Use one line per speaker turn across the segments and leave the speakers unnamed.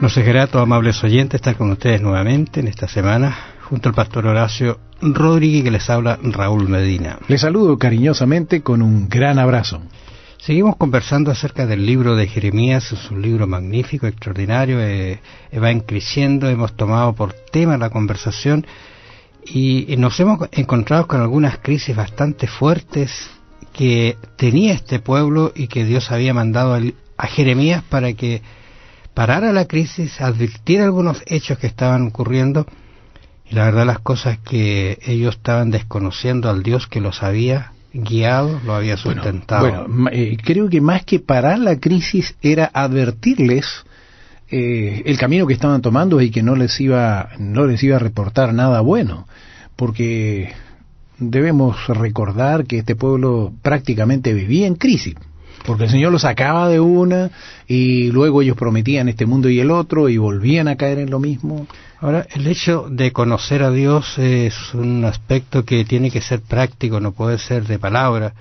Nos es grato, amables oyentes, estar con ustedes nuevamente en esta semana, junto al pastor Horacio Rodríguez, que les habla Raúl Medina. Les saludo cariñosamente con un gran abrazo. Seguimos conversando acerca del libro de Jeremías. Es un libro magnífico, extraordinario, va creciendo. Hemos tomado por tema la conversación y nos hemos encontrado con algunas crisis bastante fuertes que tenía este pueblo y que Dios había mandado a Jeremías para que parara la crisis, advirtiera algunos hechos que estaban ocurriendo, y la verdad las cosas que ellos estaban desconociendo al Dios que los había guiado, lo había sustentado.
Creo que más que parar la crisis era advertirles el camino que estaban tomando y que no les iba a reportar nada bueno, porque debemos recordar que este pueblo prácticamente vivía en crisis, porque el Señor los sacaba de una y luego ellos prometían este mundo y el otro y volvían a caer en lo mismo.
Ahora, el hecho de conocer a Dios es un aspecto que tiene que ser práctico, no puede ser de palabra.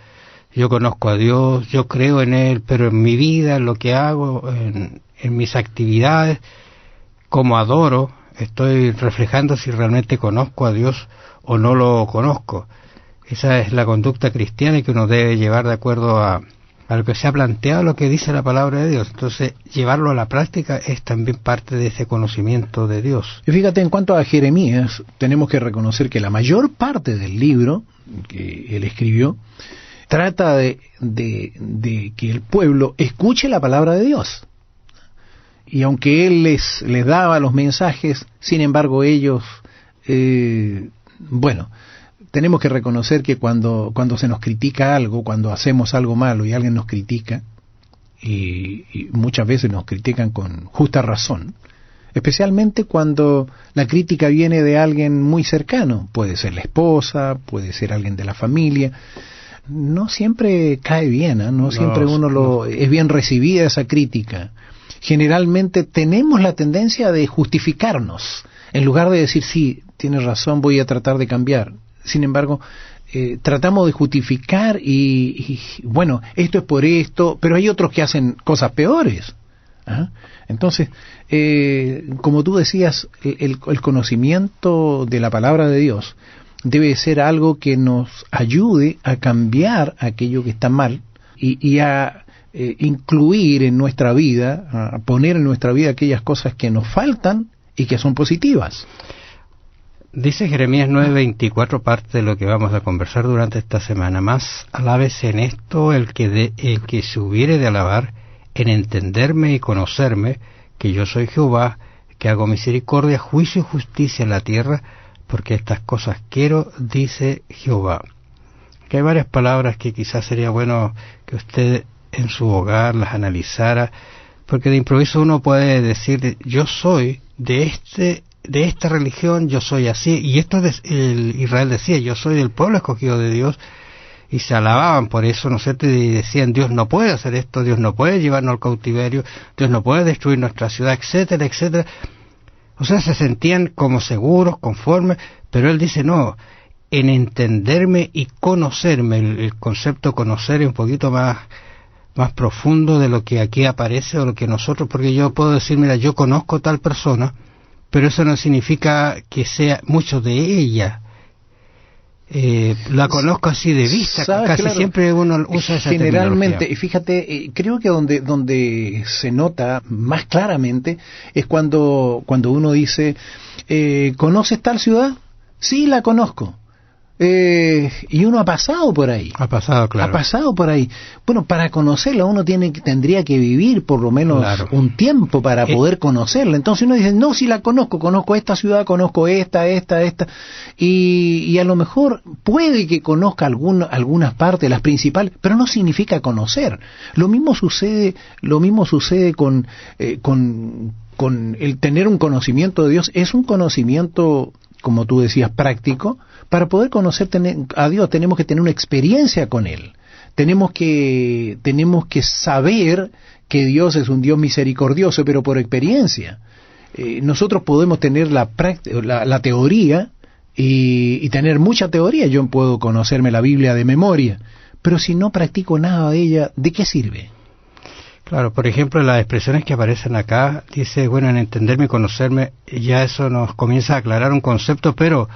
Yo conozco a Dios, yo creo en Él, pero en mi vida, en lo que hago, en mis actividades, como adoro, estoy reflejando si realmente conozco a Dios o no lo conozco. Esa es la conducta cristiana que uno debe llevar de acuerdo a lo que se ha planteado, lo que dice la palabra de Dios. Entonces, llevarlo a la práctica es también parte de ese conocimiento de Dios.
Y fíjate, en cuanto a Jeremías, tenemos que reconocer que la mayor parte del libro que él escribió trata de que el pueblo escuche la palabra de Dios. Y aunque él les daba los mensajes, sin embargo ellos, tenemos que reconocer que cuando se nos critica algo, cuando hacemos algo malo y alguien nos critica, y muchas veces nos critican con justa razón, especialmente cuando la crítica viene de alguien muy cercano, puede ser la esposa, puede ser alguien de la familia, no siempre cae bien, no siempre es bien recibida esa crítica. Generalmente tenemos la tendencia de justificarnos, en lugar de decir, sí, tienes razón, voy a tratar de cambiar. Sin embargo, tratamos de justificar y esto es por esto, pero hay otros que hacen cosas peores. ¿Ah? Entonces, como tú decías, el conocimiento de la palabra de Dios debe ser algo que nos ayude a cambiar aquello que está mal y a incluir en nuestra vida, a poner en nuestra vida aquellas cosas que nos faltan y que son positivas.
Dice Jeremías 9:24, parte de lo que vamos a conversar durante esta semana. Más alábese en esto el que se hubiere de alabar, en entenderme y conocerme, que yo soy Jehová, que hago misericordia, juicio y justicia en la tierra, porque estas cosas quiero, dice Jehová. Aquí hay varias palabras que quizás sería bueno que usted en su hogar las analizara, porque de improviso uno puede decir, yo soy de esta religión, yo soy así, y esto Israel decía, yo soy del pueblo escogido de Dios, y se alababan por eso, ¿no es cierto? Y decían, Dios no puede hacer esto, Dios no puede llevarnos al cautiverio, Dios no puede destruir nuestra ciudad, etcétera, etcétera. O sea, se sentían como seguros, conformes, pero él dice, no, en entenderme y conocerme, el concepto conocer es un poquito más profundo de lo que aquí aparece o lo que nosotros, porque yo puedo decir, mira, yo conozco tal persona, pero eso no significa que sea mucho de ella. La conozco así de vista, casi claro, siempre uno usa esa
generalmente,
terminología.
Fíjate, creo que donde se nota más claramente es cuando uno dice, ¿conoces tal ciudad? Sí, la conozco. Y uno ha pasado por ahí.
Ha pasado
por ahí. Bueno, para conocerla uno tendría que vivir por lo menos un tiempo para poder conocerla. Entonces uno dice, no, si la conozco esta ciudad, conozco esta, y a lo mejor puede que conozca algunas partes, las principales, pero no significa conocer. Lo mismo sucede con el tener un conocimiento de Dios. Es un conocimiento, como tú decías, práctico. Para poder conocer a Dios tenemos que tener una experiencia con Él. Tenemos que saber que Dios es un Dios misericordioso, pero por experiencia. Nosotros podemos tener la teoría y tener mucha teoría. Yo puedo conocerme la Biblia de memoria, pero si no practico nada de ella, ¿de qué sirve?
Claro, por ejemplo, las expresiones que aparecen acá, dice, bueno, en entenderme y conocerme, ya eso nos comienza a aclarar un concepto, pero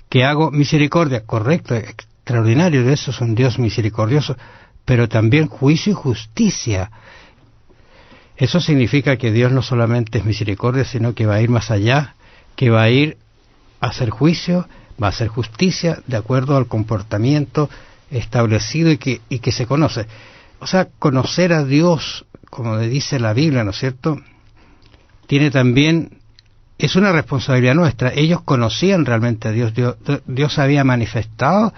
que hago misericordia, correcto, extraordinario, de eso es un Dios misericordioso, pero también juicio y justicia. Eso significa que Dios no solamente es misericordia, sino que va a ir más allá, que va a ir a hacer juicio, va a hacer justicia de acuerdo al comportamiento establecido y que se conoce. O sea, conocer a Dios, como le dice la Biblia, ¿no es cierto?, tiene también, es una responsabilidad nuestra. Ellos conocían realmente a Dios. Dios había manifestado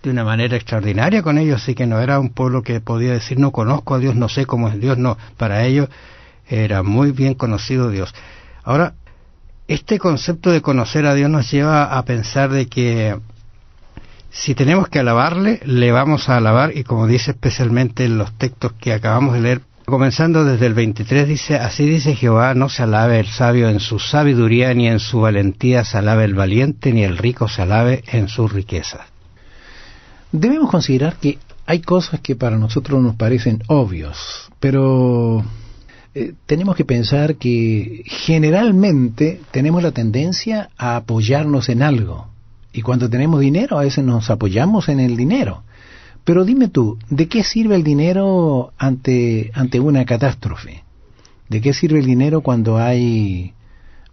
de una manera extraordinaria con ellos, así que no era un pueblo que podía decir, no conozco a Dios, no sé cómo es Dios, no. Para ellos era muy bien conocido Dios. Ahora, este concepto de conocer a Dios nos lleva a pensar de que si tenemos que alabarle, le vamos a alabar, y como dice especialmente en los textos que acabamos de leer, comenzando desde el 23, dice, así dice Jehová, no se alabe el sabio en su sabiduría, ni en su valentía se alabe el valiente, ni el rico se alabe en sus riquezas.
Debemos considerar que hay cosas que para nosotros nos parecen obvios, pero tenemos que pensar que generalmente tenemos la tendencia a apoyarnos en algo. Y cuando tenemos dinero, a veces nos apoyamos en el dinero. Pero dime tú, ¿de qué sirve el dinero ante una catástrofe? ¿De qué sirve el dinero cuando hay...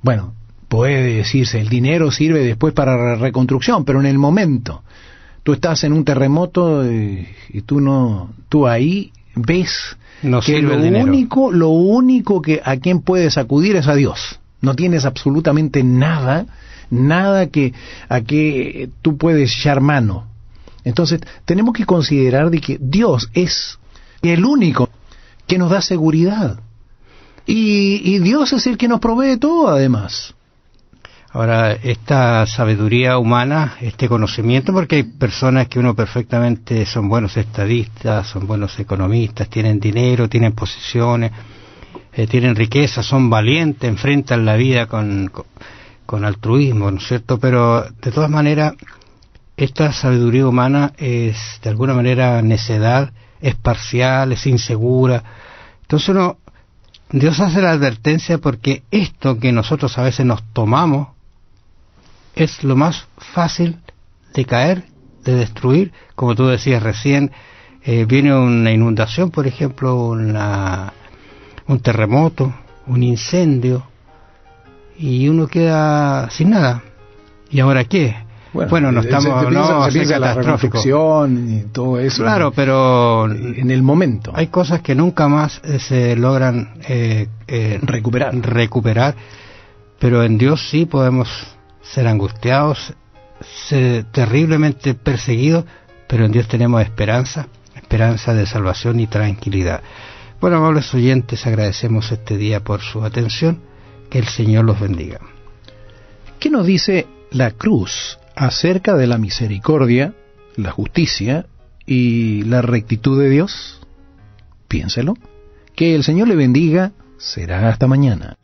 Bueno, puede decirse, el dinero sirve después para la reconstrucción, pero en el momento, tú estás en un terremoto y tú ahí ves
no
que lo único que a quien puedes acudir es a Dios. No tienes absolutamente nada a que tú puedes echar mano. Entonces, tenemos que considerar de que Dios es el único que nos da seguridad. Y Dios es el que nos provee todo, además.
Ahora, esta sabiduría humana, este conocimiento, porque hay personas que uno perfectamente son buenos estadistas, son buenos economistas, tienen dinero, tienen posiciones, tienen riqueza, son valientes, enfrentan la vida con altruismo, ¿no es cierto? Pero, de todas maneras, esta sabiduría humana es, de alguna manera, necedad, es parcial, es insegura. Entonces Dios hace la advertencia porque esto que nosotros a veces nos tomamos es lo más fácil de caer, de destruir. Como tú decías recién, viene una inundación, por ejemplo, un terremoto, un incendio, y uno queda sin nada. ¿Y ahora qué? Bueno, no estamos...
Se piensa la reconstrucción y todo eso.
Claro, pero...
En el momento.
Hay cosas que nunca más se logran recuperar, pero en Dios sí podemos ser angustiados, ser terriblemente perseguidos, pero en Dios tenemos esperanza de salvación y tranquilidad. Bueno, amables oyentes, agradecemos este día por su atención. Que el Señor los bendiga.
¿Qué nos dice la cruz acerca de la misericordia, la justicia y la rectitud de Dios? Piénselo. Que el Señor le bendiga. Será hasta mañana.